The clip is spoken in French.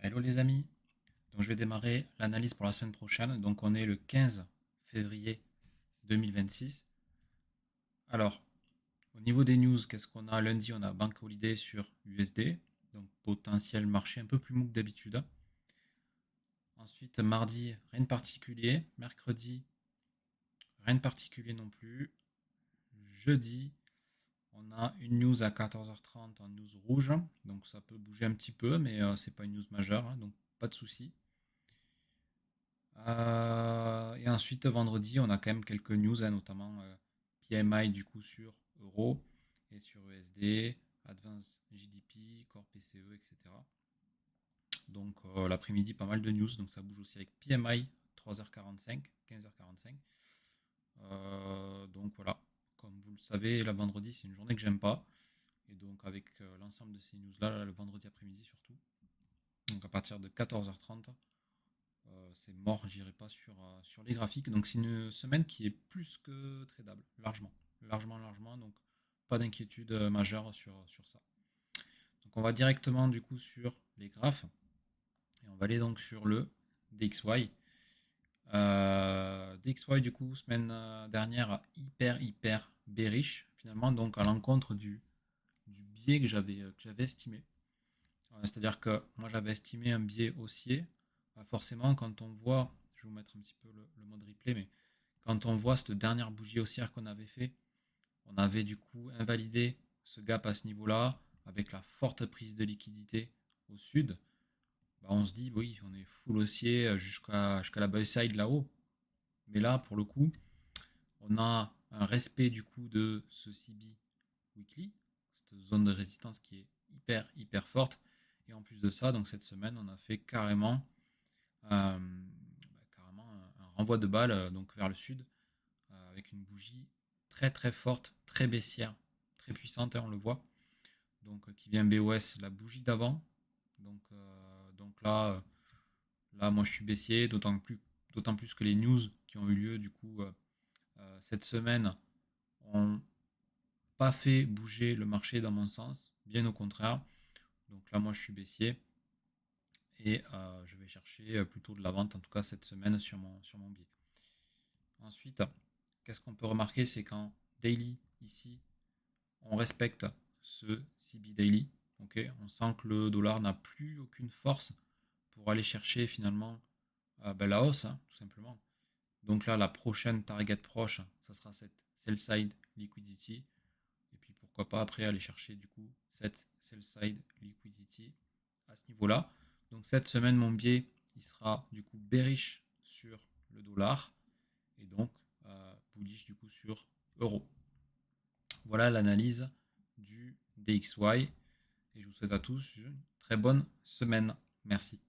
Hello les amis, donc je vais démarrer l'analyse pour la semaine prochaine. Donc on est le 15 février 2026. Alors, au niveau des news, qu'est-ce qu'on a? Lundi, on a Bank Holiday sur USD, donc potentiel marché un peu plus mou que d'habitude. Ensuite, mardi, rien de particulier. Mercredi, rien de particulier non plus. Jeudi, on a une news à 14h30 en news rouge, donc ça peut bouger un petit peu, mais c'est pas une news majeure, hein, donc pas de souci. Et ensuite, vendredi, on a quand même quelques news, hein, notamment PMI du coup sur euro et sur USD, Advance GDP, Core PCE, etc. Donc l'après-midi, pas mal de news, donc ça bouge aussi avec PMI 3h45, 15h45. Donc voilà, comme vous le savez, la vendredi, c'est une journée que j'aime pas. Et donc avec l'ensemble de ces news-là, le vendredi après-midi surtout, donc à partir de 14h30, c'est mort, j'irai pas sur les graphiques. Donc c'est une semaine qui est plus que tradable, largement. Largement. Donc pas d'inquiétude majeure sur ça. Donc on va directement du coup sur les graphes. Et on va aller donc sur le DXY. DXY du coup, semaine dernière, hyper bearish finalement, donc à l'encontre du biais que j'avais estimé. C'est-à-dire que moi j'avais estimé un biais haussier. Forcément, quand on voit, je vais vous mettre un petit peu le mode replay, mais quand on voit cette dernière bougie haussière qu'on avait fait, on avait du coup invalidé ce gap à ce niveau-là, avec la forte prise de liquidité au sud. Bah, on se dit, oui, on est full haussier jusqu'à la buy side là-haut. Mais là, pour le coup, on a un respect du coup de ce CB weekly, cette zone de résistance qui est hyper forte. Et en plus de ça, donc cette semaine, on a fait carrément un renvoi de balle donc vers le sud avec une bougie très forte, très baissière, très puissante, hein, on le voit. Donc qui vient BOS la bougie d'avant. Donc là, moi je suis baissier, d'autant plus que les news qui ont eu lieu du coup cette semaine ont pas fait bouger le marché dans mon sens, bien au contraire. Donc là, moi je suis baissier et je vais chercher plutôt de la vente, en tout cas cette semaine sur mon biais. Ensuite, qu'est-ce qu'on peut remarquer, c'est qu'en daily, ici, on respecte ce CB daily. Okay, on sent que le dollar n'a plus aucune force pour aller chercher finalement la hausse, hein, tout simplement. Donc là, la prochaine target proche, ça sera cette sell side liquidity. Et puis pourquoi pas après aller chercher du coup cette sell side liquidity à ce niveau-là. Donc cette semaine, mon biais, il sera du coup bearish sur le dollar et donc bullish du coup sur euro. Voilà l'analyse du DXY et je vous souhaite à tous une très bonne semaine. Merci.